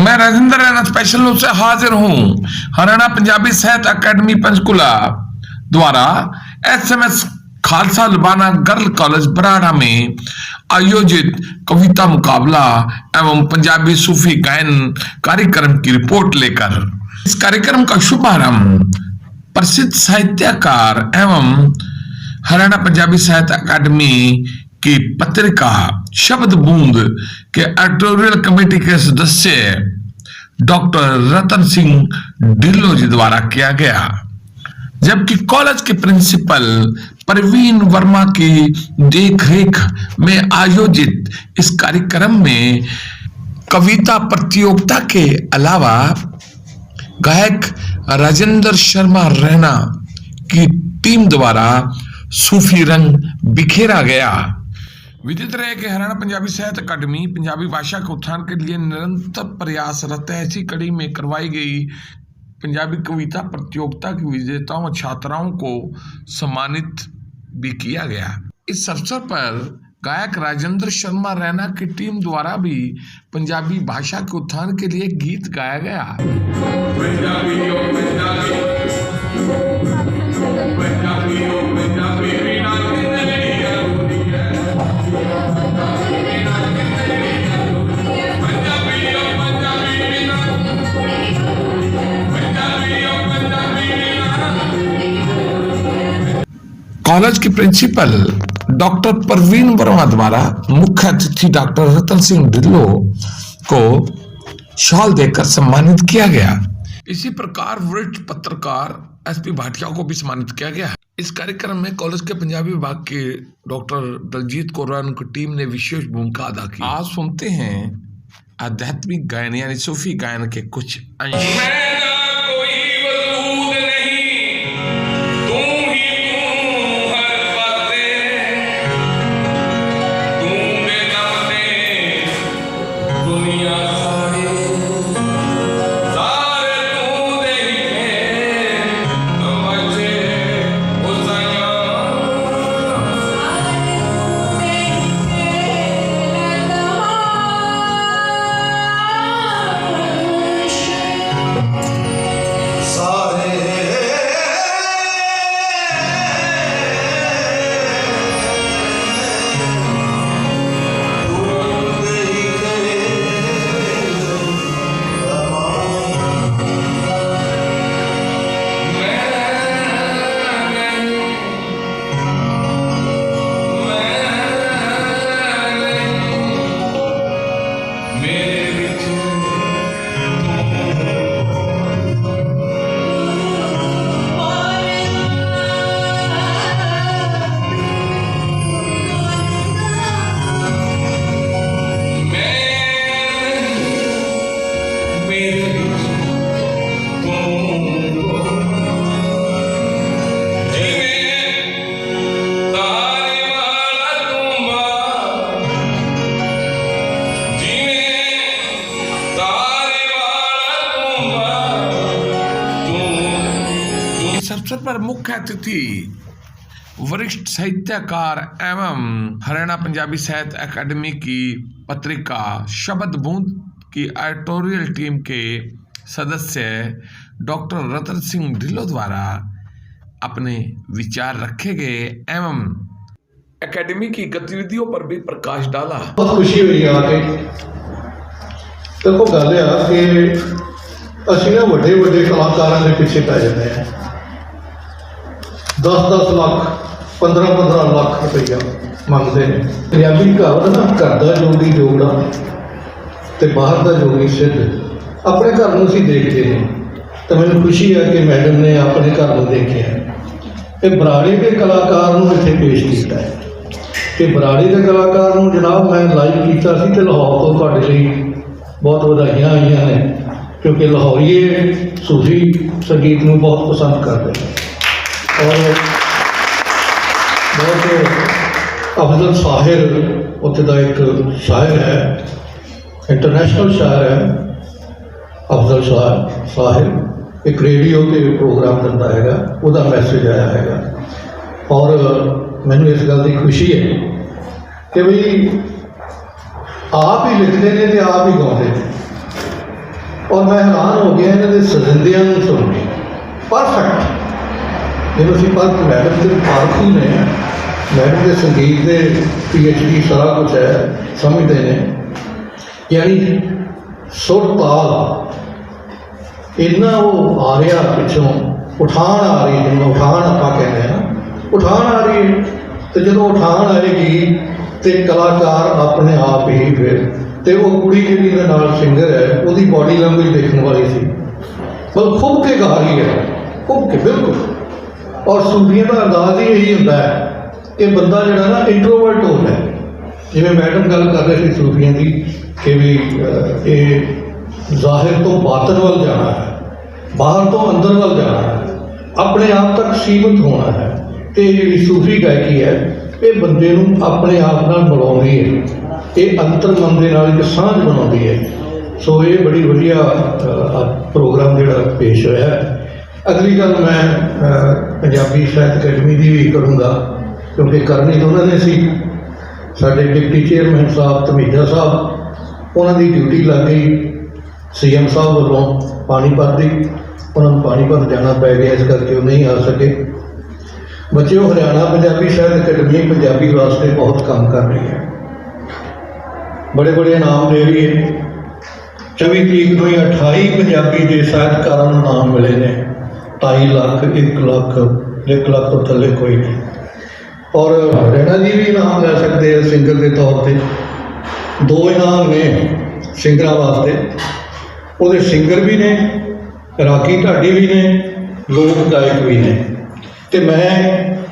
मैं Rajendra Raina special news से हाजिर हूं। हरियाणा पंजाबी साहित्य अकादमी पंचकुला द्वारा SMS Khalsa Lubana girl college Barara में आयोजित कविता मुकाबला एवं पंजाबी सूफी गायन कार्यक्रम की रिपोर्ट लेकर इस कार्यक्रम का शुभारंभ प्रसिद्ध साहित्यकार एवं हरियाणा पंजाबी साहित्य अकादमी की पत्रिका शब्द बूंद के एडिटोरियल कमेटी के सदस्य डॉक्टर रतन सिंह ढिल्लों जी द्वारा किया गया, जबकि कॉलेज के प्रिंसिपल प्रवीण वर्मा की देखरेख में आयोजित इस कार्यक्रम में कविता प्रतियोगिता के अलावा गायक राजेंद्र शर्मा रैना की टीम द्वारा सूफी रंग बिखेरा गया। विदित रहे कि हरियाणा पंजाबी साहित्य अकादमी पंजाबी भाषा के उत्थान के लिए निरंतर प्रयासरत है। ऐसी कड़ी में करवाई गई पंजाबी कविता प्रतियोगिता के विजेताओं और छात्राओं को सम्मानित भी किया गया। इस अवसर पर गायक राजेंद्र शर्मा रैना की टीम द्वारा भी पंजाबी भाषा के उत्थान के लिए गीत गाया गया। कॉलेज के प्रिंसिपल डॉक्टर प्रवीण वर्मा द्वारा मुख्य अतिथि डॉक्टर रतन सिंह ढिल्लों को शॉल देकर सम्मानित किया गया। इसी प्रकार वरिष्ठ पत्रकार SP भाटिया को भी सम्मानित किया गया। इस कार्यक्रम में कॉलेज के पंजाबी विभाग के डॉक्टर दलजीत कौर और उनकी टीम ने विशेष भूमिका अदा की। आज सुनते हैं आध्यात्मिक गायन यानी सूफी गायन के कुछ अंश। इस अवसर पर मुख्य अतिथि वरिष्ठ साहित्यकार एवं हरियाणा पंजाबी साहित्य अकादमी की पत्रिका शब्द बूंद की एडिटोरियल टीम के सदस्य डॉक्टर रतन सिंह ढिल्लों द्वारा अपने विचार रखे गए एवं अकादमी की गतिविधियों पर भी प्रकाश डाला। बहुत खुशी हुई आके। देखो गल आ कि असीं ना वड्डे वड्डे कलाकारां दे पिछे पै जांदे हैं। 10-10 लाख 15-15 लाख रुपया मंगते हैं। पंजाबी कहावत ना घर दा जोगी जोड़ा ते बाहर दा जोगी सिद्ध। अपने घर नूं असीं देखते हैं तो मैनूं खुशी है कि मैडम ने अपने घर नूं देखिया ते बराड़ी के कलाकार नूं इत्थे पेश किया है कि बराड़ी के कलाकार नूं जनाब मैं लाइव किया सी ते लाहौर तो तुहाडे लई बहुत बधाइयां आईयां ने क्योंकि लाहौरीए सूफी संगीत नूं बहुत पसंद करते हैं और बहुत अफजल साहिर उत्थे दा एक शायर है, इंटरनेशनल शायर है अफजल साहिर। एक रेडियो के प्रोग्राम करता है, वह मैसेज आया है और मैनू इस गल की खुशी है कि भाई आप ही लिखते हैं तो आप ही गाते हैं। ਔਰ ਮੈਂ ਹੈਰਾਨ ਹੋ ਗਿਆ ਇਹਨਾਂ ਦੇ ਸਜਿੰਦਿਆਂ ਨੂੰ ਸੁਣ ਕੇ। ਪਰਫੈਕਟ ਜਦੋਂ ਅਸੀਂ ਪਰ ਮੈਡਮ ਦੇ ਪਾਰਖੂ ਨੇ, ਮੈਡਮ ਦੇ ਸੰਗੀਤ ਦੇ PhD ਸਾਰਾ ਕੁਛ ਹੈ, ਸਮਝਦੇ ਨੇ। ਯਾਨੀ ਸੁਰ ਤਾਲ ਇੰਨਾ ਉਹ ਆ ਰਿਹਾ ਪਿੱਛੋਂ, ਉਠਾਣ ਆ ਰਹੀ, ਜਿਹਨੂੰ ਉਠਾਣ ਆਪਾਂ ਕਹਿੰਦੇ ਹਾਂ ਨਾ, ਉਠਾਣ ਆ ਰਹੀ ਹੈ। ਅਤੇ ਜਦੋਂ ਉਠਾਣ ਆਏਗੀ ਅਤੇ ਕਲਾਕਾਰ ਆਪਣੇ ਆਪ ਹੀ ਫਿਰ, ਅਤੇ ਉਹ ਕੁੜੀ ਜਿਹੜੀ ਦੇ ਨਾਲ ਸਿੰਗਰ ਹੈ ਉਹਦੀ ਬਾਡੀ ਲੈਂਗੁਏਜ ਦੇਖਣ ਵਾਲੀ ਸੀ, ਮਤਲਬ ਖੁੱਬ ਕੇ ਗਾ ਰਹੀ ਹੈ, ਖੁੱਬ ਕੇ ਬਿਲਕੁਲ। ਔਰ ਸੂਫੀਆਂ ਦਾ ਅੰਦਾਜ਼ ਹੀ ਇਹੀ ਹੁੰਦਾ ਹੈ ਕਿ ਬੰਦਾ ਜਿਹੜਾ ਨਾ ਇੰਟਰੋਵਰਟ ਹੋ ਗਿਆ। ਜਿਵੇਂ ਮੈਡਮ ਗੱਲ ਕਰ ਰਹੇ ਸੀ ਸੂਫੀਆਂ ਦੀ ਕਿ ਵੀ ਇਹ ਜ਼ਾਹਿਰ ਤੋਂ ਬਾਤਨ ਵੱਲ ਜਾਣਾ ਹੈ, ਬਾਹਰ ਤੋਂ ਅੰਦਰ ਵੱਲ ਜਾਣਾ ਹੈ, ਆਪਣੇ ਆਪ ਤੱਕ ਸੀਮਿਤ ਹੋਣਾ ਹੈ। ਅਤੇ ਇਹ ਜਿਹੜੀ ਸੂਫੀ ਗਾਇਕੀ ਹੈ ਇਹ ਬੰਦੇ ਨੂੰ ਆਪਣੇ ਆਪ ਨਾਲ ਮਿਲਾਉਂਦੀ ਹੈ, ਇਹ ਅੰਤਰ ਮਨ ਦੇ ਨਾਲ ਇੱਕ ਸਾਂਝ ਬਣਾਉਂਦੀ ਹੈ। ਸੋ ਇਹ ਬੜੀ ਵਧੀਆ ਪ੍ਰੋਗਰਾਮ ਜਿਹੜਾ ਪੇਸ਼ ਹੋਇਆ ਹੈ। ਅਗਲੀ ਗੱਲ ਮੈਂ ਪੰਜਾਬੀ ਸਾਹਿਤ ਅਕੈਡਮੀ ਦੀ ਵੀ ਕਰੂੰਗਾ, ਕਿਉਂਕਿ ਕਰਨੀ ਤਾਂ ਉਹਨਾਂ ਨੇ ਸੀ। ਸਾਡੇ ਡਿਪਟੀ ਚੇਅਰਮੈਨ ਸਾਹਿਬ ਧਮੀਜਾ ਸਾਹਿਬ, ਉਹਨਾਂ ਦੀ ਡਿਊਟੀ ਲੱਗ ਗਈ CM ਸਾਹਿਬ ਵੱਲੋਂ ਪਾਣੀਪਤ ਦੀ, ਉਹਨਾਂ ਨੂੰ ਪਾਣੀਪਤ ਜਾਣਾ ਪੈ ਗਿਆ, ਇਸ ਕਰਕੇ ਉਹ ਨਹੀਂ ਆ ਸਕੇ। ਬੱਚਿਓ, ਹਰਿਆਣਾ ਪੰਜਾਬੀ ਸਾਹਿਤ ਅਕੈਡਮੀ ਪੰਜਾਬੀ ਵਾਸਤੇ ਬਹੁਤ ਕੰਮ ਕਰ ਰਹੀ ਹੈ, ਬੜੇ ਬੜੇ ਇਨਾਮ ਦੇ ਰਹੀ ਹੈ। 24 ਤਰੀਕ ਨੂੰ ਹੀ 28 ਪੰਜਾਬੀ ਦੇ ਸਾਹਿਤਕਾਰਾਂ ਨੂੰ ਇਨਾਮ ਮਿਲੇ ਨੇ। 2.5 ਲੱਖ, 1 ਲੱਖ ਤੋਂ ਥੱਲੇ ਕੋਈ ਨਹੀਂ। ਔਰ ਰੈਣਾ ਜੀ ਵੀ ਇਨਾਮ ਲੈ ਸਕਦੇ ਆ ਸਿੰਗਰ ਦੇ ਤੌਰ 'ਤੇ। 2 ਇਨਾਮ ਨੇ ਸਿੰਗਰਾਂ ਵਾਸਤੇ, ਉਹਦੇ ਸਿੰਗਰ ਵੀ ਨੇ, ਰਾਗੀ ਢਾਡੀ ਵੀ ਨੇ, ਲੋਕ ਗਾਇਕ ਵੀ ਨੇ। ਅਤੇ ਮੈਂ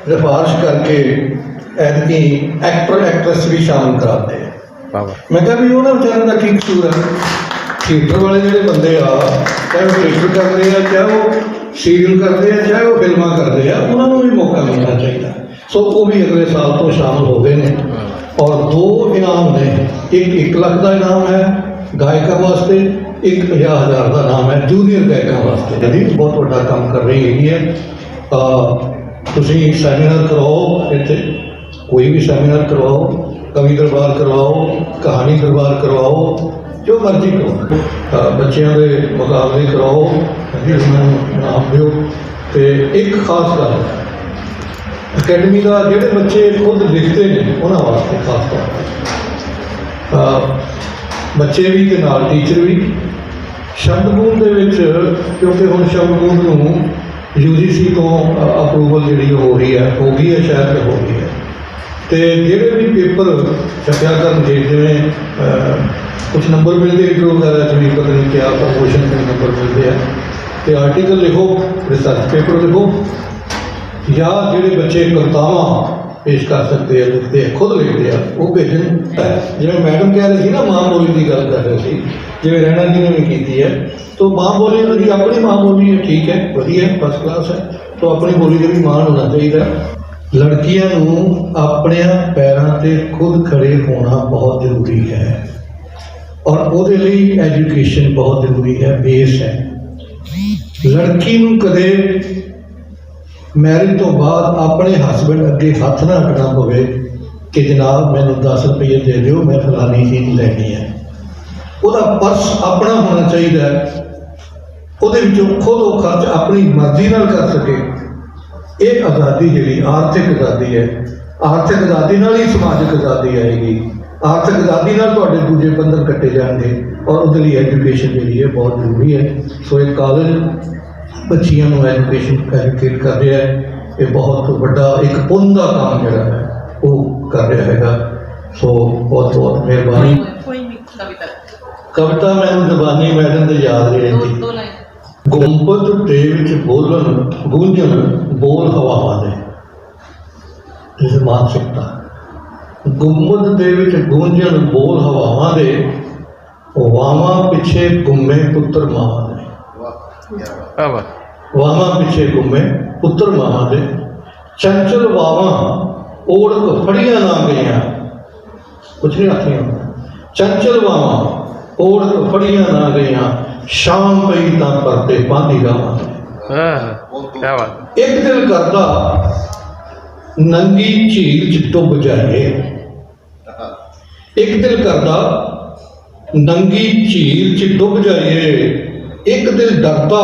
ਸਿਫਾਰਿਸ਼ ਕਰਕੇ ਐਤਕੀ ਐਕਟਰ ਐਕਟਰੈਸ ਵੀ ਸ਼ਾਮਲ ਕਰਾਤੇ। ਮੈਂ ਕਿਹਾ ਵੀ ਉਹਨਾਂ ਵਿਚਾਰਿਆਂ ਦਾ ਕੀ ਕਸੂਰ ਹੈ। ਥੀਏਟਰ ਵਾਲੇ ਜਿਹੜੇ ਬੰਦੇ ਆ, ਚਾਹੇ ਉਹ ਥੀਏਟਰ ਕਰਦੇ ਆ, ਚਾਹੇ ਉਹ ਸੀਰੀਅਲ ਕਰਦੇ ਆ, ਚਾਹੇ ਉਹ ਫਿਲਮਾਂ ਕਰਦੇ ਆ, ਉਹਨਾਂ ਨੂੰ ਵੀ ਮੌਕਾ ਮਿਲਣਾ ਚਾਹੀਦਾ। ਸੋ ਉਹ ਵੀ ਅਗਲੇ ਸਾਲ ਤੋਂ ਸ਼ਾਮਲ ਹੋ ਗਏ ਨੇ। ਔਰ 2 ਇਨਾਮ ਨੇ, ਇੱਕ 1 ਲੱਖ ਦਾ ਇਨਾਮ ਹੈ ਗਾਇਕਾਂ ਵਾਸਤੇ, ਇੱਕ 50,000 ਦਾ ਇਨਾਮ ਹੈ ਜੂਨੀਅਰ ਗਾਇਕਾਂ ਵਾਸਤੇ। ਜਿਹੜੀ ਬਹੁਤ ਵੱਡਾ ਕੰਮ ਕਰ ਰਹੀ ਹੈਗੀ ਹੈ। ਤੁਸੀਂ ਸੈਮੀਨਾਰ ਕਰਵਾਓ, ਇੱਥੇ ਕੋਈ ਵੀ ਸੈਮੀਨਾਰ ਕਰਵਾਓ, ਕਵੀ ਦਰਬਾਰ ਕਰਵਾਓ, ਕਹਾਣੀ ਦਰਬਾਰ ਕਰਵਾਓ, ਜੋ ਮਰਜ਼ੀ ਕਰਵਾਓ, ਬੱਚਿਆਂ ਦੇ ਮੁਕਾਬਲੇ ਕਰਾਓ, ਉਹਨਾਂ ਨੂੰ ਇਨਾਮ ਦਿਓ। ਅਤੇ ਇੱਕ ਖਾਸ ਗੱਲ ਅਕੈਡਮੀ ਦਾ, ਜਿਹੜੇ ਬੱਚੇ ਖੁਦ ਲਿਖਦੇ ਨੇ ਉਹਨਾਂ ਵਾਸਤੇ ਖਾਸ ਤੌਰ 'ਤੇ ਬੱਚੇ ਵੀ ਅਤੇ ਨਾਲ ਟੀਚਰ ਵੀ। ਸ਼ਬਦ ਦੇ ਵਿੱਚ, ਕਿਉਂਕਿ ਹੁਣ ਸ਼ਬਦ ਨੂੰ UGC ਤੋਂ ਅਪਰੂਵਲ ਜਿਹੜੀ ਹੋ ਰਹੀ ਹੈ, ਹੋ ਗਈ ਹੈ ਸ਼ਾਇਦ, ਹੋ ਗਈ ਹੈ। ਅਤੇ ਜਿਹੜੇ ਵੀ ਪੇਪਰ ਛਪਿਆ ਕਰਨਗੇ, ਜਿਵੇਂ ਕੁਛ ਨੰਬਰ ਮਿਲਦੇ ਇੰਟਰਵਿਊ ਵਗੈਰਾ 'ਚ ਵੀ, ਪਤਾ ਨਹੀਂ ਕਿਆ ਪ੍ਰਮੋਸ਼ਨ ਦੇ ਨੰਬਰ ਮਿਲਦੇ ਆ। ਅਤੇ ਆਰਟੀਕਲ ਲਿਖੋ, ਰਿਸਰਚ ਪੇਪਰ ਲਿਖੋ, ਜਾਂ ਜਿਹੜੇ ਬੱਚੇ ਕਵਿਤਾਵਾਂ ਪੇਸ਼ ਕਰ ਸਕਦੇ ਆ, ਲਿਖਦੇ ਆ, ਖੁਦ ਲਿਖਦੇ ਆ, ਉਹ ਭੇਜਣ। ਜਿਵੇਂ ਮੈਡਮ ਕਹਿ ਰਹੇ ਸੀ ਨਾ, ਮਾਂ ਬੋਲੀ ਦੀ ਗੱਲ ਕਰ ਰਹੇ ਸੀ, ਜਿਵੇਂ ਰੈਣਾ ਜੀ ਨੇ ਵੀ ਕੀਤੀ ਹੈ। ਤੋ ਮਾਂ ਬੋਲੀ ਉਹਦੀ ਆਪਣੀ ਮਾਂ ਬੋਲੀ ਹੈ, ਠੀਕ ਹੈ, ਵਧੀਆ, ਫਸਟ ਕਲਾਸ ਹੈ। ਤੋ ਆਪਣੀ ਬੋਲੀ ਦੇ ਵੀ ਮਾਣ ਹੋਣਾ ਚਾਹੀਦਾ। ਲੜਕੀਆਂ ਨੂੰ ਆਪਣਿਆਂ ਪੈਰਾਂ 'ਤੇ ਖੁਦ ਖੜੇ ਹੋਣਾ ਬਹੁਤ ਜ਼ਰੂਰੀ ਹੈ, ਔਰ ਉਹਦੇ ਲਈ ਐਜੂਕੇਸ਼ਨ ਬਹੁਤ ਜ਼ਰੂਰੀ ਹੈ, ਬੇਸ ਹੈ। ਲੜਕੀ ਨੂੰ ਕਦੇ ਮੈਰਿਜ ਤੋਂ ਬਾਅਦ ਆਪਣੇ ਹਸਬੈਂਡ ਅੱਗੇ ਹੱਥ ਨਾ ਅੱਡਣਾ ਪਵੇ ਕਿ ਜਨਾਬ ਮੈਨੂੰ 10 ਰੁਪਏ ਦੇ ਦਿਓ, ਮੈਂ ਫਲਾਣੀ ਚੀਜ਼ ਲੈਣੀ ਹੈ। ਉਹਦਾ ਪਰਸ ਆਪਣਾ ਹੋਣਾ ਚਾਹੀਦਾ ਹੈ, ਉਹਦੇ ਵਿੱਚੋਂ ਖੁਦ ਉਹ ਖਰਚ ਆਪਣੀ ਮਰਜ਼ੀ ਨਾਲ ਕਰ ਸਕੇ। ਇਹ ਆਜ਼ਾਦੀ ਜਿਹੜੀ ਆਰਥਿਕ ਆਜ਼ਾਦੀ ਹੈ, ਆਰਥਿਕ ਆਜ਼ਾਦੀ ਨਾਲ ਹੀ ਸਮਾਜਿਕ ਆਜ਼ਾਦੀ ਆਏਗੀ। ਆਰਥਿਕ ਆਜ਼ਾਦੀ ਨਾਲ ਤੁਹਾਡੇ ਦੂਜੇ ਬੰਧਨ ਕੱਟੇ ਜਾਣਗੇ, ਔਰ ਉਹਦੇ ਲਈ ਐਜੂਕੇਸ਼ਨ ਜਿਹੜੀ ਹੈ ਬਹੁਤ ਜ਼ਰੂਰੀ ਹੈ। ਸੋ ਇਹ ਕਾਲਜ ਬੱਚੀਆਂ ਨੂੰ ਐਜੂਕੇਟ ਕਰ ਰਿਹਾ ਹੈ। ਇਹ ਬਹੁਤ ਵੱਡਾ ਇੱਕ ਪੁੰਨ ਦਾ ਕੰਮ ਜਿਹੜਾ ਹੈ ਉਹ ਕਰ ਰਿਹਾ ਹੈਗਾ। ਸੋ ਬਹੁਤ ਬਹੁਤ ਮਿਹਰਬਾਨੀ। ਕਵਿਤਾ ਮੈਨੂੰ ਜ਼ਬਾਨੀ ਮੈਡਮ ਦੇ ਯਾਦ ਨਹੀਂ ਰਹਿੰਦੀ। ਗੁੰਬਦ ਦੇ ਵਿੱਚ ਬੋਲਣ ਗੂੰਜਣ ਬੋਲ ਹਵਾਵਾਂ ਦੇ, ਇਹ ਮਾਨਸਿਕਤਾ। ਗੁੰਬਦ ਦੇ ਵਿੱਚ ਗੂੰਜਣ ਬੋਲ ਹਵਾਵਾਂ ਦੇ, ਵਾਵਾਂ ਪਿੱਛੇ ਗੁੰਮੇ ਪੁੱਤਰ ਮਾਵਾਂ ਦੇ। ਵਾਵਾਂ ਪਿੱਛੇ ਗੁੰਮੇ ਪੁੱਤਰ ਮਾਵਾਂ ਦੇ, ਚੰਚਲ ਵਾਵਾਂ ਓੜਕ ਫੜੀਆਂ ਨਾ ਗਈਆਂ। ਕੁਛ ਨਹੀਂ ਆਖੀਆਂ। ਚੰਚਲ ਵਾਵਾਂ ਓੜਕ ਫੜੀਆਂ ਨਾ ਗਈਆਂ, ਸ਼ਾਮ ਪਈ ਤਾਂ ਪਰਤੇ ਪਾਂਦੀ ਗਾਵਾਂ। ਇੱਕ ਦਿਲ ਕਰਦਾ ਨੰਗੀ ਝੀਲ 'ਚ ਡੁੱਬ ਜਾਈਏ। ਇੱਕ ਦਿਲ ਕਰਦਾ ਨੰਗੀ ਝੀਲ 'ਚ ਡੁੱਬ ਜਾਈਏ, ਇੱਕ ਦਿਲ ਡਰਦਾ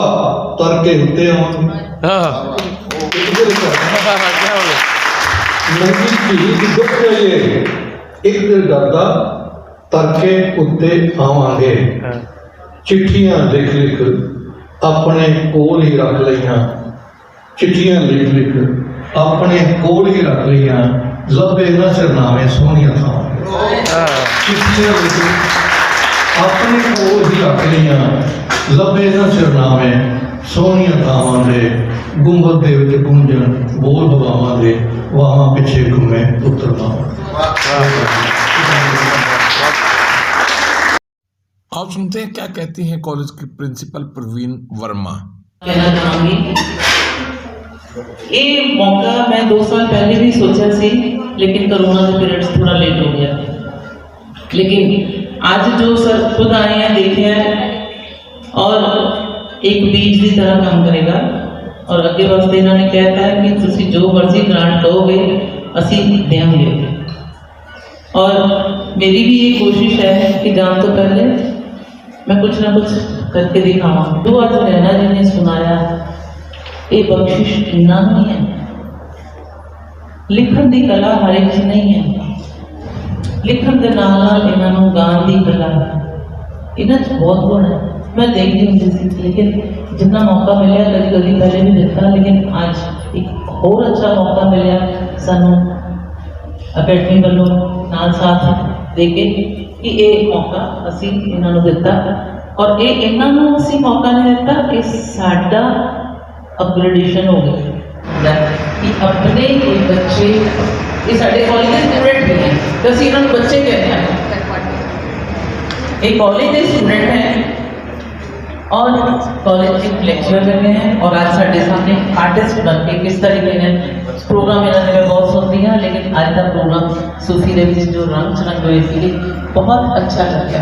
ਤਰ ਕੇ ਉੱਤੇ ਆਵਾਂਗੇ। हाँ ਇੱਕ ਦਿਲ ਡਰਦਾ क्या हो गया ਨੰਗੀ ਧੀ ਦੀ ਦੁੱਖ ਜਾਈਏ, ਇੱਕ ਦਿਲ ਡਰਦਾ ਤਰ ਕੇ ਉੱਤੇ ਆਵਾਂਗੇ। हाँ ਚਿੱਠੀਆਂ ਲਿਖ ਲਿਖ ਆਪਣੇ ਕੋਲ ਹੀ ਰੱਖ ਲਈਆਂ, ਚਿੱਠੀਆਂ ਲਿਖ ਲਿਖ ਆਪਣੇ ਕੋਲ ਹੀ ਰੱਖ ਲਈਆਂ, ਲੱਭੇ ਨਾ ਸਿਰਨਾਵੇਂ ਸੋਹਣੀਆਂ ਥਾਵਾਂ। ਚਿੱਠੀਆਂ ਲਿਖ ਆਪਣੇ ਕੋਲ ਹੀ ਰੱਖ ਲਈਆਂ, ਲੱਭੇ ਨਾ ਸਿਰਨਾਵੇਂ ਸੋਹਣੀਆਂ ਥਾਵਾਂ ਦੇ, ਗੁੰਬਦ ਦੇ ਵਿੱਚ ਗੂੰਜਣ ਬੋਲ ਹਵਾਵਾਂ ਦੇ, ਵਾਹਾਂ ਪਿੱਛੇ ਘੁੰਮੇ ਉਤਰਨਾ। आप सुनते हैं क्या कहती हैं कॉलेज की प्रिंसिपल प्रवीण वर्मा। कहना चाहूँगी ये मौका मैं 2 साल पहले भी सोचा सी, लेकिन कोरोना का पीरियड थोड़ा लेट हो गया। लेकिन आज जो सर खुद आए हैं, देखे हैं और एक बीज की तरह काम करेगा और अगे वास्ते इन्होंने कहता है कि तुसी जो मर्जी ग्रांट कहोगे असी देंगे। और मेरी भी ये कोशिश है कि जान तो पहले मैं कुछ ना कुछ करके दिखावा। जो आज रैना जी ने सुनाया ये बख्शिश इन्ना नहीं है, लिखन की कला हर एक नहीं है, लिखन के नाल नाल इन्हां नूं गान की कला इन्हां च बहुत गुण है। मैं देखती होंगी सी, लेकिन जितना मौका मिले कभी कभी पहले भी दिता, लेकिन आज एक होर अच्छा मौका मिले सानू अकैडमी वालों नाल साथ दे के कि ये मौका असी इन्हां नूं दिता और ये इन्हां नूं असी मौका नहीं दिता, ये साडा अपग्रेडेशन हो गया कि अपने ये बच्चे, ये साडे कॉलेज के स्टूडेंट भी हैं तो असी इन्हां नूं बच्चे कहते हैं, ये कॉलेज के स्टूडेंट हैं और कॉलेज के लेक्चर लगे हैं। और आज साडे सामने आर्टिस्ट बन के किस तरीके ने प्रोग्राम इन्होंने मैं बहुत सुनती हाँ, लेकिन आज का प्रोग्राम सूफी दे विच जो रंग चरंग हुए थे बहुत अच्छा लगा।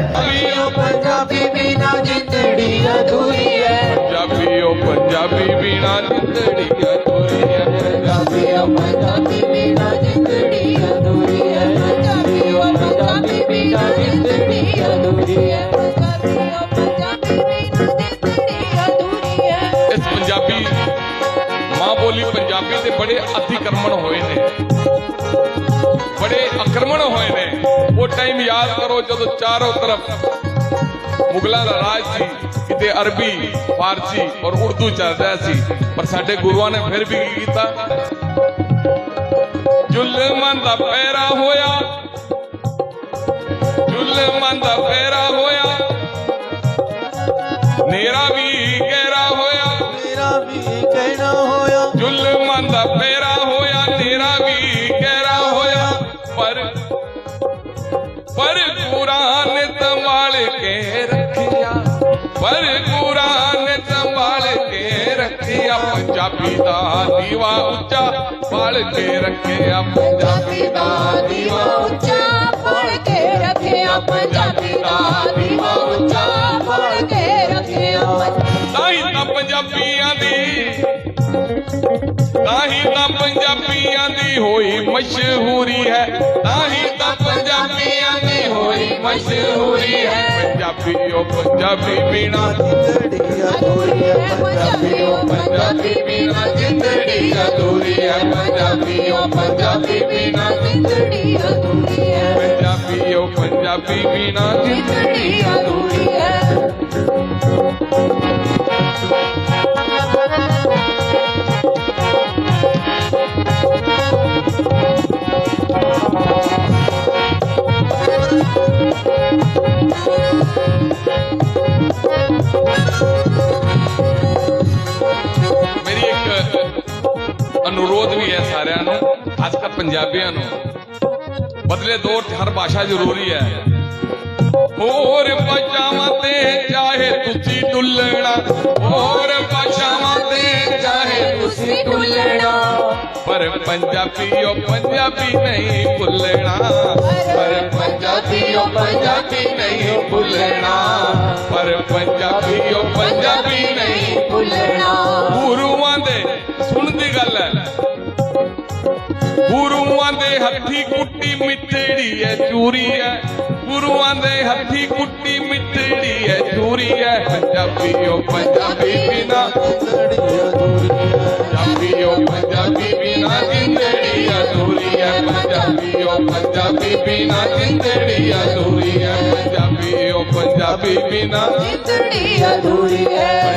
पंजाबी बिना जिंदड़ी अधूरी है, पंजाबी बिना जिंदड़ी अधूरी है, पंजाबी बिना जिंदड़ी अधूरी है, पंजाबी बिना जिंदड़ी अधूरी है, पंजाबी बिना जिंदड़ी अधूरी है। इस पंजाबी मां बोली पंजाबी से बड़े अतिक्रमण होए ने, बड़े आक्रमण होए ने। वो टाइम याद करो जब चारों तरफ मुगलों का राज सी, किते अरबी फारसी और उर्दू चल रहा सी, पर साडे गुरुआं ने फिर भी की कीता, जुल्मां दा पैरा होया, जुल्मां दा पैरा होया, नेरा भी गहरा होया, मेरा भी कहना होया, जुल्मां दा पैरा होया, नेरा भी गहरा होया, पर कुरान संभाल के रखिया, पर कुरान संभाल के रखिया, पंजाबी दा दीवा ऊंचा पाल के रखिया, पंजाबी दा दीवा ऊंचा पढ़ के रखे, पंजाबी दा दीवा ऊंचा पढ़ के रखे। ताही तां पंजाबियां दी, ताही तां पंजाबियां दी होई मशहूरी है, ताही तां पंजाबियां दी होई मशहूरी है, पंजाबी ओ पंजाबी बिना जिंदड़ी अधूरी है, पंजाबी ओ पंजाबी बिना जिंदड़ी अधूरी है, पंजाबी ओ पंजाबी बिना जिंदड़ी अधूरी है, पंजाबी ओ पंजाबी बिना जिंदड़ी अधूरी है। मेरी एक अनुरोध भी है सारिਆਂ ਨੂੰ, खासकर पंजाबियों ਨੂੰ, बदले दौर च हर भाषा जरूरी है। होर भाषावां ते चाहे तुसी डुलना, होर भाषावां ते चाहे तुसी डुलना, पर पंजाबी ओ पंजाबी नहीं भुलना, पर पंजाबी ओ पंजाबी नहीं भुलना, पर पंजाबी ओ पंजाबी नहीं भुलना। गुरुआं दे सुन दी गल है, गुरुआं दे हथी कुट्टी मिठड़ी है चूरी है, गुरुआं दे हथी कुट्टी मिठड़ी है चूरी अधूरी है पंजाबियों पंजाबी बिना पंजाबियों पंजाबी बिना जिंदड़ी अधूरी है पंजाबियों पंजाबी बिना जिंदड़ी अधूरी है पंजाबियों पंजाबी बिना जिंदड़ी अधूरी है।